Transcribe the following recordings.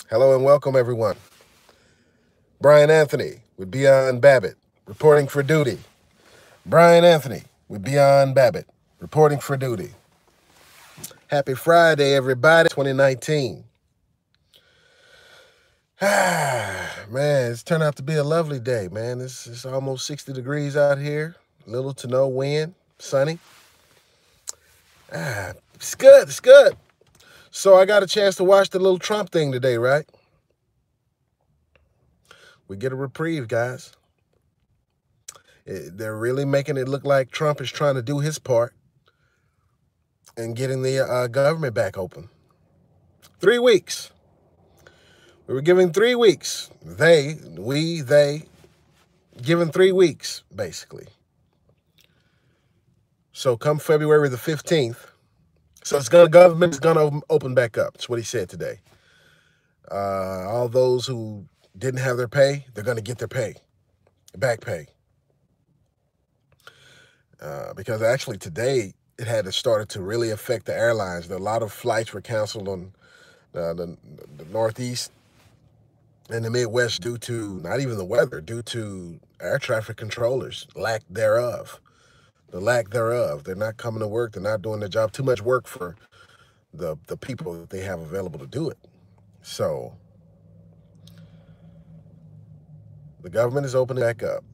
Hello and welcome, everyone. Brian Anthony with Beyond Babbitt, reporting for duty. Brian Anthony with Beyond Babbitt, reporting for duty. Happy Friday, everybody, 2019. Man, it's turned out to be a lovely day, man. It's almost 60 degrees out here, little to no wind, sunny. It's good, it's good. So I got a chance to watch the little Trump thing today, right? We get a reprieve, guys. They're really making it look like Trump is trying to do his part and getting the government back open. 3 weeks. We were given 3 weeks. They, given 3 weeks, basically. So come February the 15th, government's gonna open back up. That's what he said today. All those who didn't have their pay, they're gonna get their pay, back pay. Because actually today it had started to really affect the airlines. A lot of flights were canceled on the Northeast and the Midwest due to not even the weather, due to air traffic controllers, lack thereof. The lack thereof. They're not coming to work. They're not doing their job. Too much work for the people that they have available to do it. So the government is opening back up.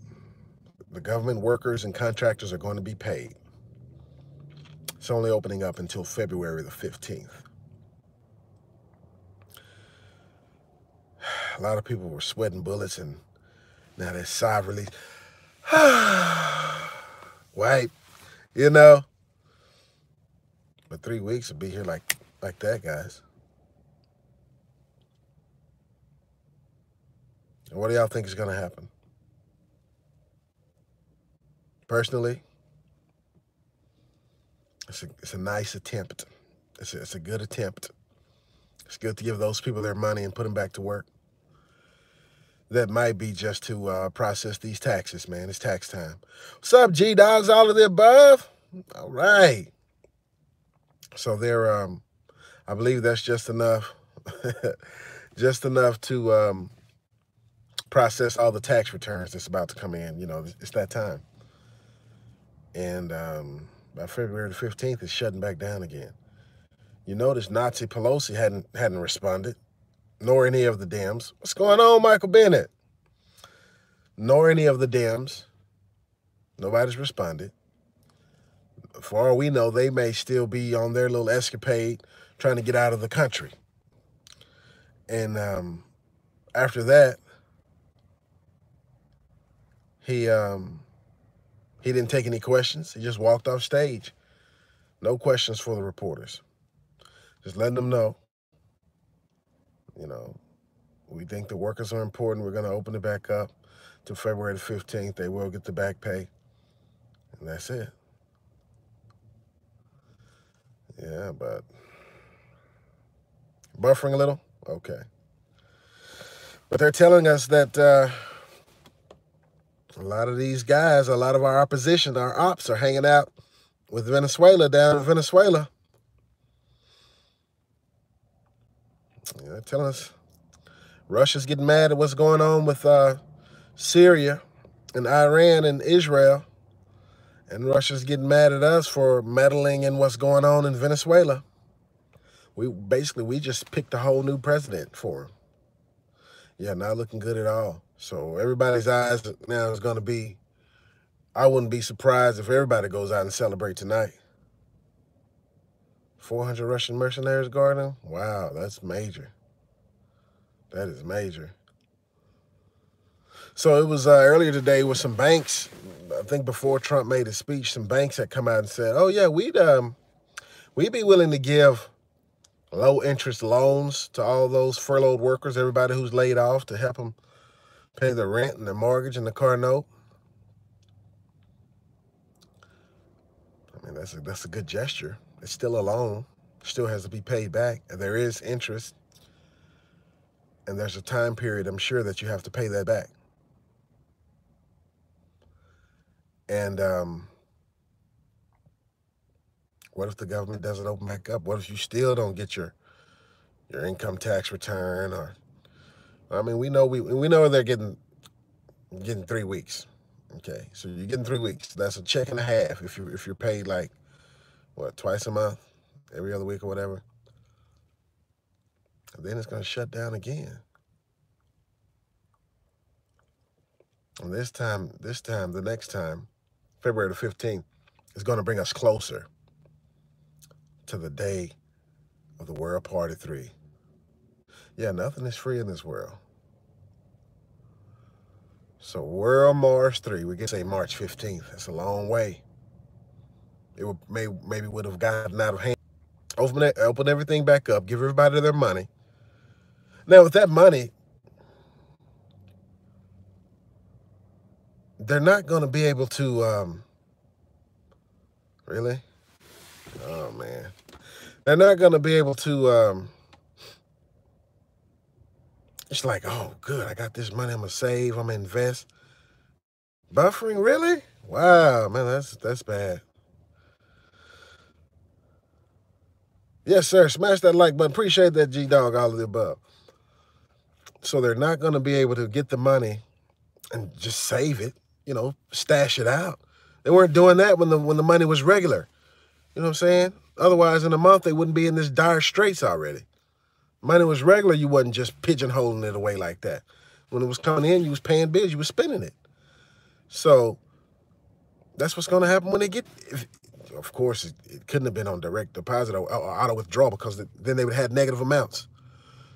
The government workers and contractors are going to be paid. It's only opening up until February the 15th. A lot of people were sweating bullets, and now there's sigh of relief. Right, you know. But 3 weeks will be here like that, guys. And what do y'all think is going to happen? Personally, it's a nice attempt. It's a good attempt. It's good to give those people their money and put them back to work. That might be just to process these taxes, man. It's tax time. What's up, G-Dogs? All of the above? All right. So I believe that's just enough, just enough to process all the tax returns that's about to come in. You know, it's that time. And by February the 15th, it's shutting back down again. You notice Nazi Pelosi hadn't responded, nor any of the Dems. What's going on, Michael Bennett? Nor any of the Dems. Nobody's responded. For all we know, they may still be on their little escapade trying to get out of the country. And after that, he didn't take any questions. He just walked off stage. No questions for the reporters. Just letting them know, you know, we think the workers are important. We're going to open it back up to February the 15th. They will get the back pay. And that's it. Yeah, but buffering a little? Okay. But they're telling us that a lot of these guys, a lot of our opposition, our ops are hanging out with Venezuela down in Venezuela. Yeah, they're telling us Russia's getting mad at what's going on with Syria and Iran and Israel. And Russia's getting mad at us for meddling in what's going on in Venezuela. We just picked a whole new president for him. Yeah, not looking good at all. So everybody's eyes now is going to be, I wouldn't be surprised if everybody goes out and celebrate tonight. 400 Russian mercenaries guarding him? Wow, that's major. That is major. So it was earlier today with some banks. I think before Trump made his speech, some banks had come out and said, "Oh yeah, we'd be willing to give low interest loans to all those furloughed workers, everybody who's laid off, to help them pay the rent and the mortgage and the car note." I mean, that's a good gesture. It's still a loan, still has to be paid back, and there is interest, and there's a time period, I'm sure, that you have to pay that back. And what if the government doesn't open back up? What if you still don't get your income tax return, or I mean, we know they're getting 3 weeks. Okay, so you're getting 3 weeks. That's a check and a half if you're paid like what, twice a month, every other week or whatever. And then it's gonna shut down again. And this time, the next time, February the 15th, is gonna bring us closer to the day of the World Party 3. Yeah, nothing is free in this world. So World Mars 3, we can say March 15th. That's a long way. It would maybe would have gotten out of hand. Open everything back up, give everybody their money. Now with that money, they're not going to be able to, really? Oh man. They're not going to be able to, it's like, oh good, I got this money, I'm going to save, I'm going to invest. Buffering, really? Wow, man, that's bad. Yes, sir. Smash that like button. Appreciate that, G-Dog, all of the above. So they're not going to be able to get the money and just save it, stash it out. They weren't doing that when the money was regular. You know what I'm saying? Otherwise, in a month, they wouldn't be in this dire straits already. Money was regular, you wasn't just pigeonholing it away like that. When it was coming in, you was paying bills, you was spending it. So that's what's going to happen when they get... Of course, it couldn't have been on direct deposit or auto withdrawal because then they would have had negative amounts.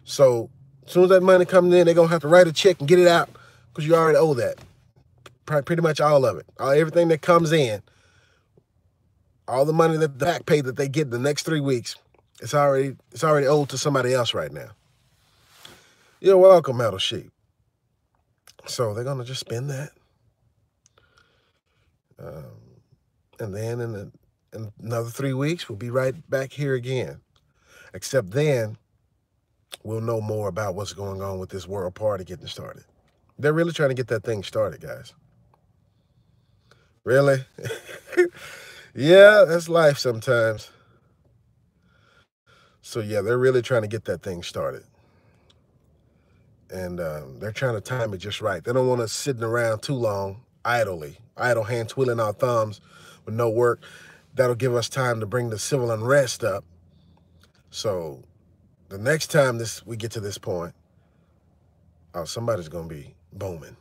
So as soon as that money comes in, they're going to have to write a check and get it out because you already owe that. Pretty much all of it. Everything that comes in, all the money, that the back pay that they get the next 3 weeks, it's already owed to somebody else right now. You're welcome, Metal Sheep. So they're going to just spend that. And then in another 3 weeks, we'll be right back here again. Except then, we'll know more about what's going on with this world party getting started. They're really trying to get that thing started, guys. Really? Yeah, that's life sometimes. So yeah, they're really trying to get that thing started. And they're trying to time it just right. They don't want us sitting around too long, idle hand twiddling our thumbs with no work. That'll give us time to bring the civil unrest up. So the next time we get to this point, somebody's going to be booming.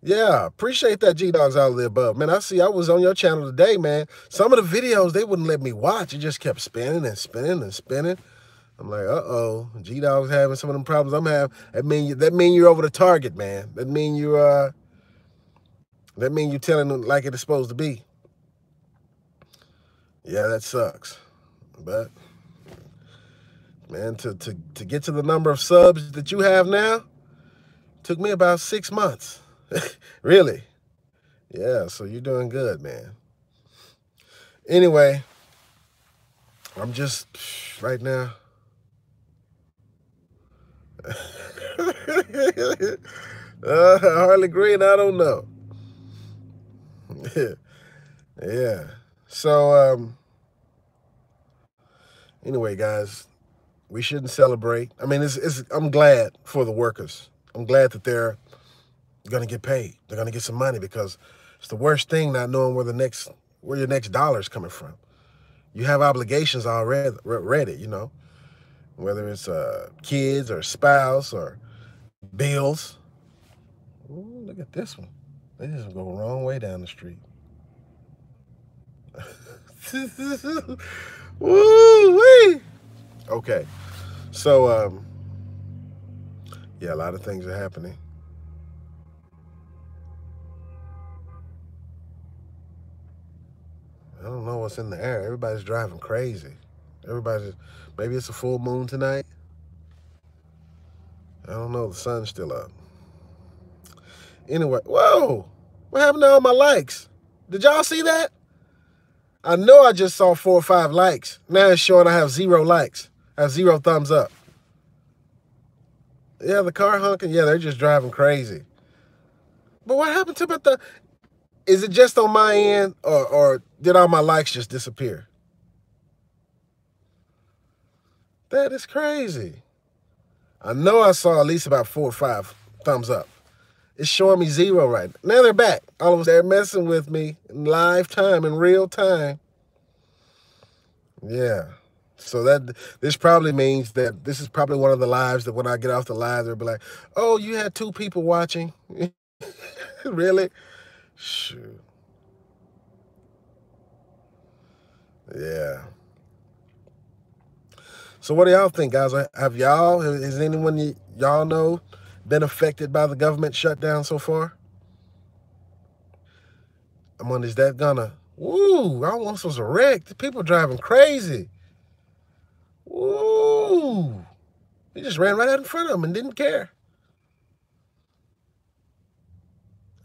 Yeah, appreciate that, G-Dogs, all of the above. Man, I was on your channel today, man. Some of the videos, they wouldn't let me watch. It just kept spinning and spinning and spinning. I'm like, uh-oh, G-Dog's having some of them problems I'm having. That mean you're over the target, man. That mean you're telling them like it's supposed to be. Yeah, that sucks. But, man, to get to the number of subs that you have now, took me about 6 months. Really? Yeah, so you're doing good, man. Anyway, I'm just, right now. Harley Green, I don't know. Yeah. So, anyway, guys, we shouldn't celebrate. I mean, I'm glad for the workers. I'm glad that they're going to get paid. They're going to get some money because it's the worst thing not knowing where your next dollar is coming from. You have obligations already, whether it's kids or spouse or bills. Ooh, look at this one. They just go the wrong way down the street. Woo-wee! Okay. So, yeah, a lot of things are happening. I don't know what's in the air. Everybody's driving crazy. Maybe it's a full moon tonight. I don't know. The sun's still up. Anyway, whoa! What happened to all my likes? Did y'all see that? I know I just saw 4 or 5 likes. Now it's showing I have 0 likes. I have 0 thumbs up. Yeah, the car honking. Yeah, they're just driving crazy. But what happened to is it just on my end or did all my likes just disappear? That is crazy. I know I saw at least about 4 or 5 thumbs up. It's showing me 0 right now. Now they're back. All of us, they're messing with me in live time, in real time. Yeah. So this probably means that this is probably one of the lives that when I get off the live, they'll be like, oh, you had 2 people watching. Really? Shoot. Yeah. So what do y'all think, guys? Has anyone y'all know been affected by the government shutdown so far? I'm wondering, is that gonna, woo, I almost was a wreck. The people driving crazy. Woo. He just ran right out in front of them and didn't care.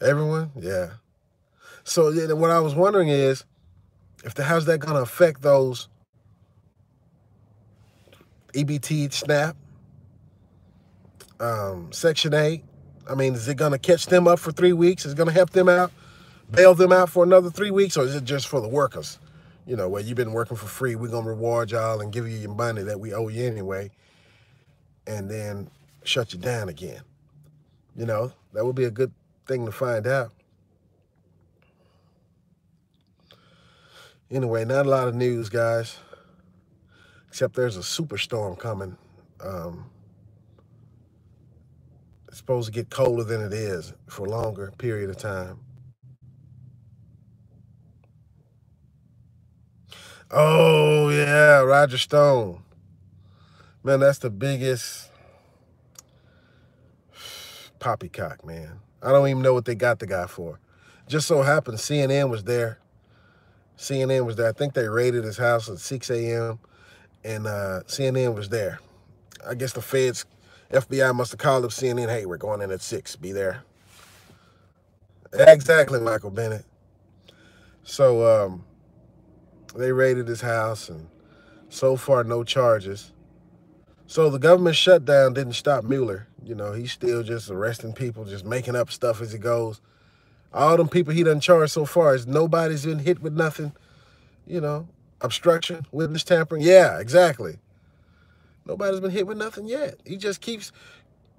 Everyone? Yeah. So what I was wondering is, how's that gonna affect those EBT, SNAP, Section 8? I mean, is it gonna catch them up for 3 weeks? Is it gonna help them out, bail them out for another 3 weeks? Or is it just for the workers? You know, where you've been working for free, we're gonna reward y'all and give you your money that we owe you anyway, and then shut you down again. You know, that would be a good thing to find out. Anyway, not a lot of news, guys, except there's a superstorm coming. It's supposed to get colder than it is for a longer period of time. Oh, yeah, Roger Stone. Man, that's the biggest poppycock, man. I don't even know what they got the guy for. Just so happens CNN was there. CNN was there. I think they raided his house at 6 a.m. and CNN was there. I guess the feds, FBI must have called up CNN, hey, we're going in at 6, be there. Exactly, Michael Bennett. So they raided his house, and so far no charges. So the government shutdown didn't stop Mueller. You know, he's still just arresting people, just making up stuff as he goes. All them people he done charged so far, nobody's been hit with nothing. You know, obstruction, witness tampering. Yeah, exactly. Nobody's been hit with nothing yet. He just keeps,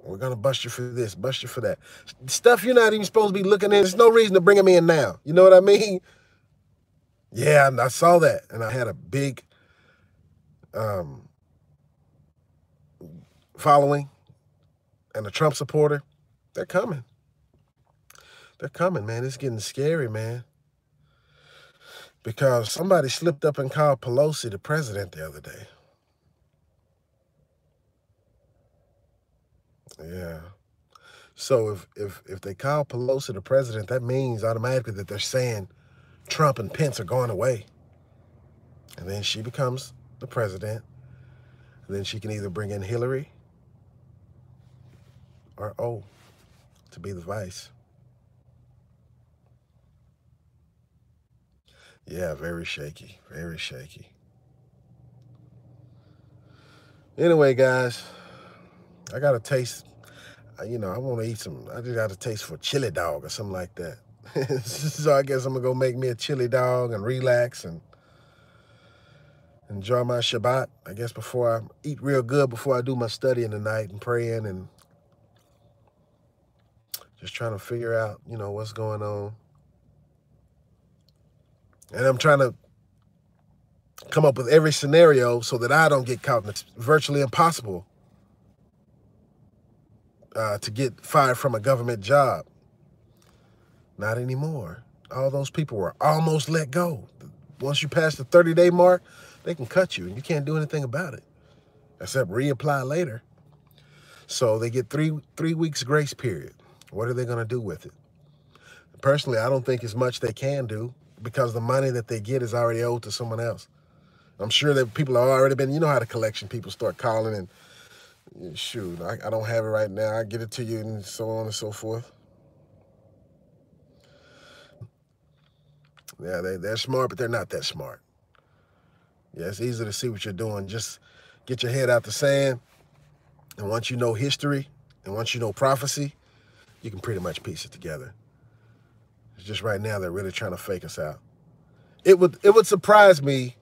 we're going to bust you for this, bust you for that. Stuff you're not even supposed to be looking at. There's no reason to bring him in now. You know what I mean? Yeah, I saw that. And I had a big following and a Trump supporter. They're coming. They're coming, man. It's getting scary, man. Because somebody slipped up and called Pelosi the president the other day. Yeah. So if they call Pelosi the president, that means automatically that they're saying Trump and Pence are going away. And then she becomes the president. And then she can either bring in Hillary or to be the vice. Yeah, very shaky, very shaky. Anyway, guys, I got a taste. You know, I want to eat some. I just got a taste for chili dog or something like that. So I guess I'm going to go make me a chili dog and relax and enjoy my Shabbat, I guess, before I eat real good, before I do my studying tonight and praying and just trying to figure out, you know, what's going on. And I'm trying to come up with every scenario so that I don't get caught. It's virtually impossible to get fired from a government job. Not anymore. All those people were almost let go. Once you pass the 30-day mark, they can cut you, and you can't do anything about it except reapply later. So they get three weeks grace period. What are they going to do with it? Personally, I don't think it's much they can do because the money that they get is already owed to someone else. I'm sure that people have already been, you know how the collection people start calling and, shoot, I don't have it right now. I get it to you and so on and so forth. Yeah, they're smart, but they're not that smart. Yeah, it's easy to see what you're doing. Just get your head out the sand. And once you know history and once you know prophecy, you can pretty much piece it together. It's just right now they're really trying to fake us out. It would surprise me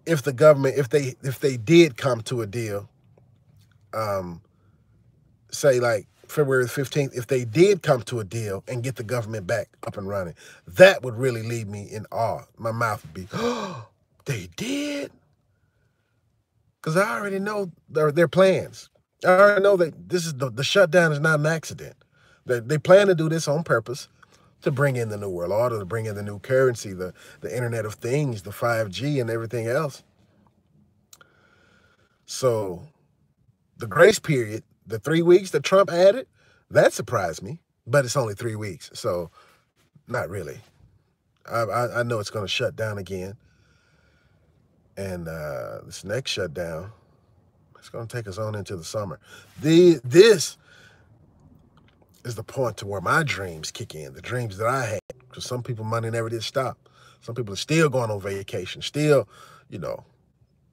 if the government, if they did come to a deal say like February 15th, if they did come to a deal and get the government back up and running, that would really leave me in awe. My mouth would be, oh, they did? Because I already know their plans. I already know that this is the shutdown is not an accident. They plan to do this on purpose to bring in the new world order, to bring in the new currency, the Internet of Things, the 5G and everything else. So the grace period, the 3 weeks that Trump added, that surprised me, but it's only 3 weeks. So not really. I know it's going to shut down again. And this next shutdown, it's going to take us on into the summer. This is the point to where my dreams kick in, the dreams that I had. Because some people, money never did stop. Some people are still going on vacation, still, you know,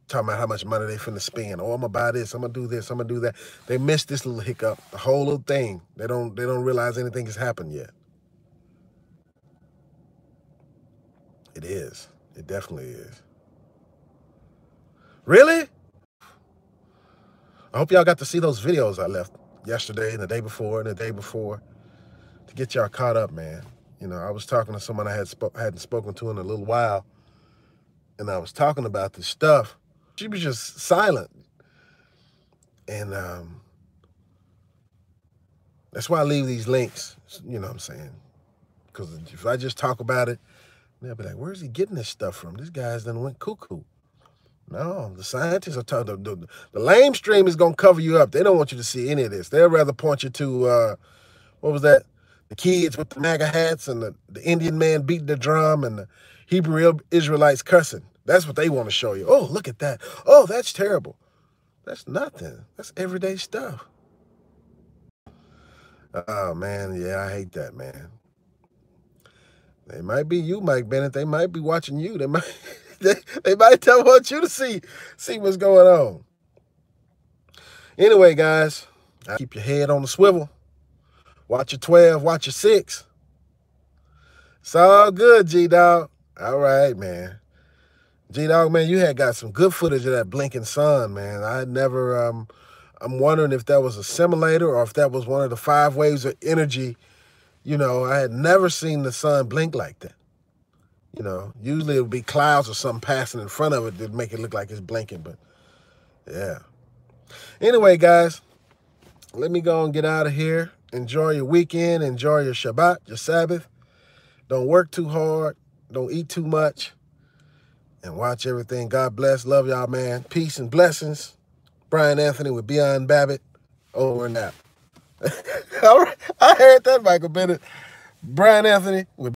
talking about how much money they finna spend. Oh, I'm gonna buy this, I'm gonna do this, I'm gonna do that. They missed this little hiccup, the whole little thing. They don't realize anything has happened yet. It is. It definitely is. Really? I hope y'all got to see those videos I left yesterday and the day before and the day before to get y'all caught up, man. You know, I was talking to someone I hadn't spoken to in a little while, and I was talking about this stuff. She was just silent. And that's why I leave these links, you know what I'm saying? Because if I just talk about it, they'll be like, where's he getting this stuff from? This guy's done went cuckoo. No, the scientists are talking, the lamestream is going to cover you up. They don't want you to see any of this. They'd rather point you to, what was that? The kids with the MAGA hats and the Indian man beating the drum and the Hebrew Israelites cussing. That's what they want to show you. Oh, look at that. Oh, that's terrible. That's nothing. That's everyday stuff. Oh, man. Yeah, I hate that, man. They might be you, Mike Bennett. They might be watching you. They might they might want you to see what's going on. Anyway, guys, keep your head on the swivel. Watch your 12, watch your 6. It's all good, G-Dog. All right, man. G-Dog, man, you had got some good footage of that blinking sun, man. I never, I'm wondering if that was a simulator or if that was one of the 5 waves of energy. You know, I had never seen the sun blink like that. You know, usually it would be clouds or something passing in front of it to make it look like it's blinking, but yeah. Anyway, guys, let me go and get out of here. Enjoy your weekend. Enjoy your Shabbat, your Sabbath. Don't work too hard. Don't eat too much. And watch everything. God bless. Love y'all, man. Peace and blessings. Brian Anthony with Beyond Babbitt. Over and out. All right. I heard that, Michael Bennett. Brian Anthony with